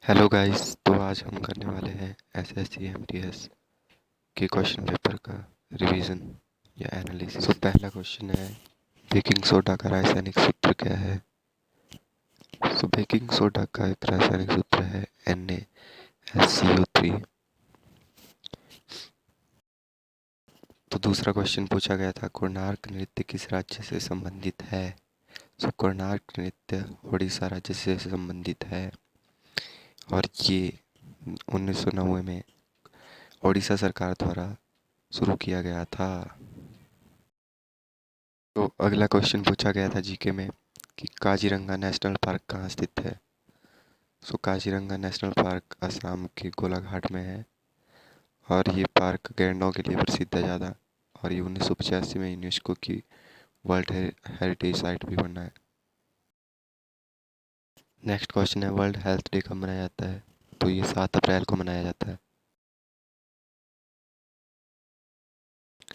Hello guys. तो आज हम करने वाले हैं एसएससी एमटीएस के क्वेश्चन पेपर का रिवीजन या एनालिसिस। तो पहला क्वेश्चन है, बेकिंग सोडा का रासायनिक सूत्र क्या है? तो बेकिंग सोडा का एक रासायनिक सूत्र है NaSCO3। तो दूसरा क्वेश्चन पूछा गया था, कोणार्क नृत्य किस राज्य से संबंधित है? तो कोणार्क नृत्य उड़ीसा राज्य से संबंधित है और ये 1990 में उड़ीसा सरकार द्वारा शुरू किया गया था। तो अगला क्वेश्चन पूछा गया था जीके में कि काजीरंगा नेशनल पार्क कहाँ स्थित है? सो काजीरंगा नेशनल पार्क असम के गोलाघाट में है और ये पार्क गैंडों के लिए प्रसिद्ध है ज़्यादा, और ये 1985 में यूनेस्को की वर्ल्ड हेरिटेज साइट भी बना है। नेक्स्ट क्वेश्चन है, वर्ल्ड हेल्थ डे कब मनाया जाता है? तो ये 7 अप्रैल को मनाया जाता है।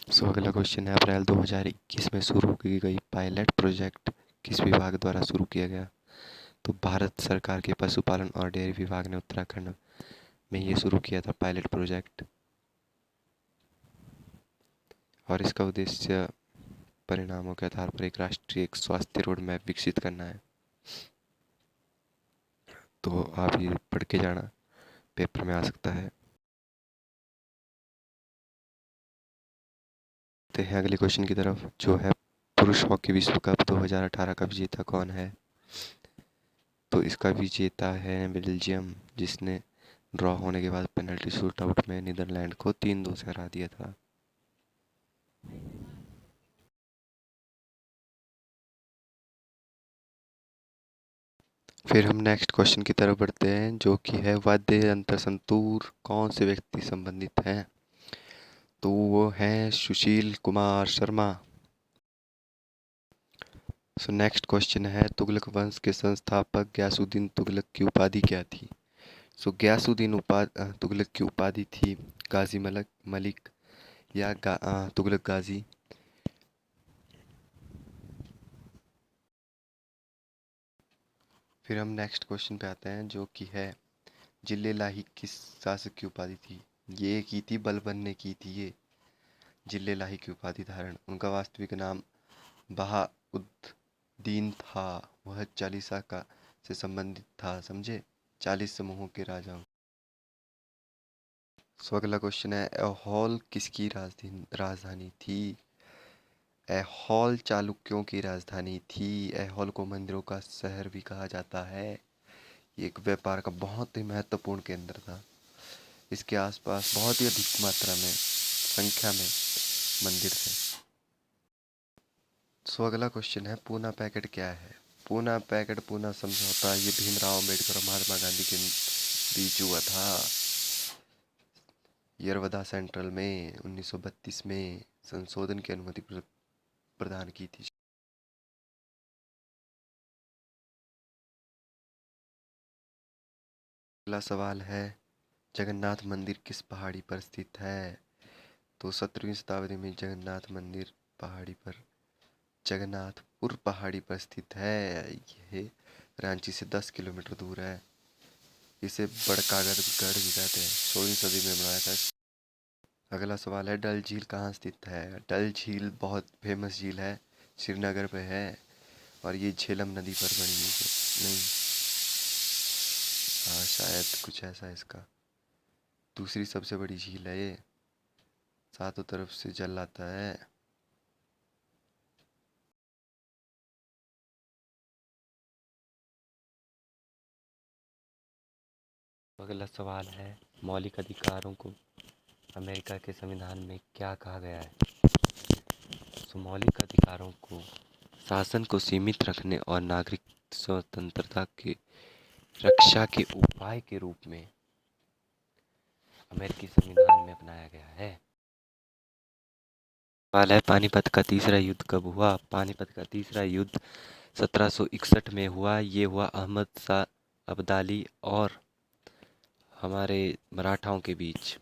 सो अगला क्वेश्चन है, अप्रैल 2021 में शुरू की गई पायलट प्रोजेक्ट किस विभाग द्वारा शुरू किया गया? तो भारत सरकार के पशुपालन और डेयरी विभाग ने उत्तराखंड में ये शुरू किया था पायलट प्रोजेक्ट, और इसका उद्देश्य परिणामों के आधार पर एक राष्ट्रीय एक स्वास्थ्य रोड मैप विकसित करना है। तो आप ये पढ़ के जाना, पेपर में आ सकता है। तो हैं अगले क्वेश्चन की तरफ, जो है पुरुष हॉकी विश्व कप 2018 का विजेता कौन है? तो इसका विजेता है बेल्जियम, जिसने ड्रॉ होने के बाद पेनल्टी शूट आउट में नीदरलैंड को 3-2 से हरा दिया था। फिर हम नेक्स्ट क्वेश्चन की तरफ बढ़ते हैं, जो कि है वाद्य यंत्र संतूर कौन से व्यक्ति संबंधित हैं? तो वो हैं Sushil Kumar Sharma. So next question है, तुगलक वंश के संस्थापक गयासुद्दीन तुगलक की उपाधि क्या थी? सो गयासुद्दीन तुगलक की उपाधि थी गाजी मलक मलिक या तुगलक गाजी। फिर हम नेक्स्ट क्वेश्चन पे आते हैं, जो कि है जिले लाही किस शासक की उपाधि थी? ये की थी बलबन ने की थी ये जिले लाही की उपाधि धारण। उनका वास्तविक नाम बहाउद्दीन था। वह चालीसा का से संबंधित था, समझे, 40 समूहों के राजाओं। सो अगला क्वेश्चन है, ऐहोल किसकी राजधानी थी? ऐहोल चालुक्यों की राजधानी थी। ऐहोल को मंदिरों का शहर भी कहा जाता है। ये एक व्यापार का बहुत ही महत्वपूर्ण केंद्र था। इसके आसपास बहुत ही अधिक मात्रा में संख्या में मंदिर थे। सो अगला क्वेश्चन है, पूना पैकेट क्या है? पूना पैकेट, पूना समझौता, ये भीमराव अम्बेडकर और महात्मा गांधी के बीच हुआ था यरवदा सेंट्रल में 1932 में। संशोधन की अनुमति प्रदान की थी। अगला सवाल है, जगन्नाथ मंदिर किस पहाड़ी पर स्थित है? तो 17वीं शताब्दी में जगन्नाथ मंदिर पहाड़ी पर जगन्नाथपुर पहाड़ी पर स्थित है। यह रांची से 10 किलोमीटर दूर है। इसे बड़कागढ़ गढ़ भी कहते हैं। 16वीं सदी में बनाया था। अगला सवाल है, डल झील कहाँ स्थित है? डल झील बहुत फेमस झील है, श्रीनगर पे है, और ये झेलम नदी पर बनी हुई है। नहीं, हाँ शायद कुछ ऐसा है इसका। दूसरी सबसे बड़ी झील है ये, सातों तरफ से जल आता है। अगला सवाल है, मौलिक अधिकारों को अमेरिका के संविधान में क्या कहा गया है? तो मौलिक अधिकारों को शासन को सीमित रखने और नागरिक स्वतंत्रता की रक्षा के उपाय के रूप में अमेरिकी संविधान में अपनाया गया है। सवाल है, पानीपत का तीसरा युद्ध कब हुआ? पानीपत का तीसरा युद्ध 1761 में हुआ। ये हुआ अहमद शाह अब्दाली और हमारे मराठाओं के बीच।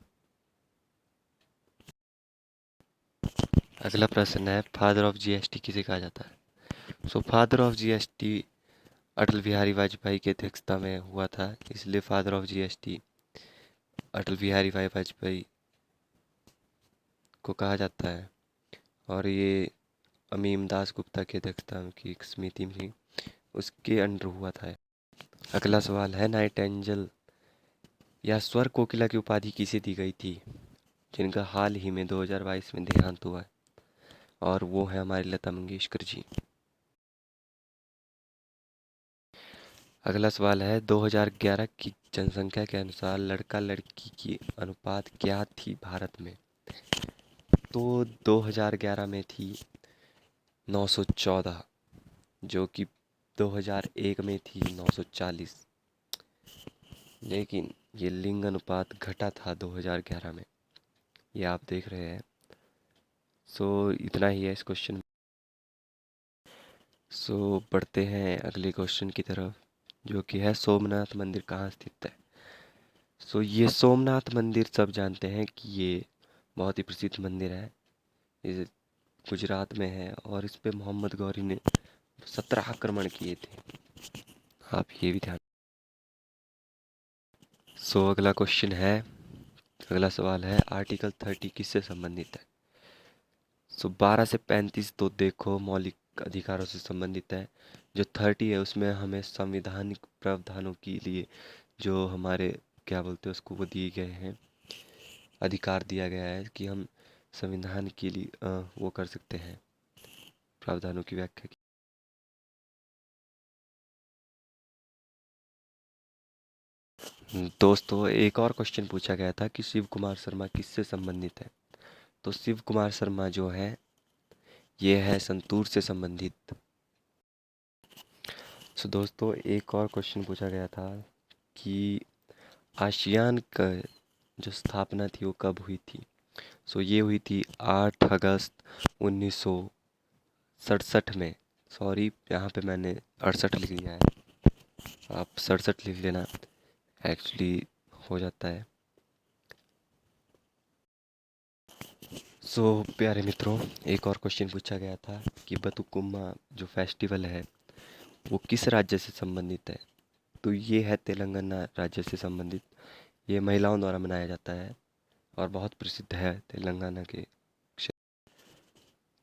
अगला प्रश्न है, फादर ऑफ जीएसटी किसे कहा जाता है? So father of GST Atal Bihari Vajpayee की अध्यक्षता में हुआ था, इसलिए father of GST Atal Bihari भाई वाजपेयी को कहा जाता है। और ये अमीम दास गुप्ता की अध्यक्षता की एक समिति थी, उसके अंडर हुआ था। अगला सवाल है, नाइटेंजल या स्वर कोकिला की उपाधि किसे दी गई थी, जिनका हाल ही में 2022 में देहांत हुआ है, और वो है हमारी लता मंगेशकर जी। अगला सवाल है, 2011 की जनसंख्या के अनुसार लड़का लड़की की अनुपात क्या थी भारत में। तो 2011 में थी 914, जो कि 2001 में थी 940, लेकिन ये लिंग अनुपात घटा था 2011 में, ये आप देख रहे हैं। सो इतना ही है इस क्वेश्चन। सो बढ़ते हैं अगले क्वेश्चन की तरफ, जो कि है सोमनाथ मंदिर कहाँ स्थित है। सो ये सोमनाथ मंदिर सब जानते हैं कि ये बहुत ही प्रसिद्ध मंदिर है, ये गुजरात में है, और इस पे मोहम्मद गौरी ने 17 आक्रमण किए थे, आप ये भी ध्यान। सो अगला क्वेश्चन है, अगला सवाल है, आर्टिकल 30 किससे संबंधित है। सो 12 से 35 तो देखो मौलिक अधिकारों से संबंधित है। जो 30 है उसमें हमें संविधानिक प्रावधानों के लिए जो हमारे क्या बोलते हैं उसको, वो दिए गए हैं, अधिकार दिया गया है कि हम संविधान के लिए वो कर सकते हैं, प्रावधानों की व्याख्या की। दोस्तों एक और क्वेश्चन पूछा गया था कि शिव कुमार शर्मा किससे संबंधित है। तो शिव कुमार शर्मा जो है ये है संतूर से संबंधित। सो दोस्तों एक और क्वेश्चन पूछा गया था कि आसियान का जो स्थापना थी वो कब हुई थी। सो ये हुई थी 8 अगस्त 1967 में। सॉरी यहाँ पे मैंने 68 लिख दिया है, आप 67 लिख लेना, एक्चुअली हो जाता है। सो प्यारे मित्रों एक और क्वेश्चन पूछा गया था कि बतुकुम्मा जो फेस्टिवल है वो किस राज्य से संबंधित है। तो ये है तेलंगाना राज्य से संबंधित, ये महिलाओं द्वारा मनाया जाता है और बहुत प्रसिद्ध है तेलंगाना के क्षेत्र।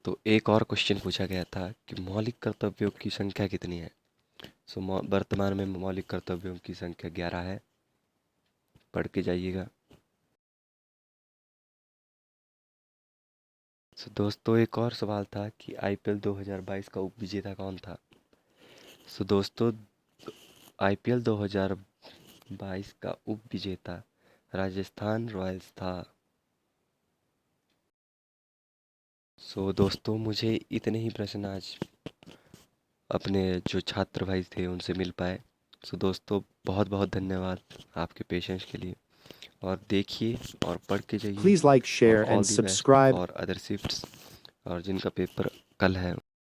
तो एक और क्वेश्चन पूछा गया था कि मौलिक कर्तव्यों की संख्या कितनी है। सो वर्तमान में मौलिक कर्तव्यों की संख्या 11 है, पढ़ के जाइएगा। सो दोस्तों एक और सवाल था कि आईपीएल 2022 का उपविजेता कौन था। सो दोस्तों आईपीएल 2022 का उपविजेता राजस्थान रॉयल्स था। सो दोस्तों मुझे इतने ही प्रश्न आज अपने जो छात्र भाई थे उनसे मिल पाए। सो दोस्तों बहुत बहुत धन्यवाद आपके पेशेंस के लिए, और देखिए और पढ़ के जाइए। Please like, share, और all and the best subscribe. और अदर शिफ्ट्स, और जिनका पेपर कल है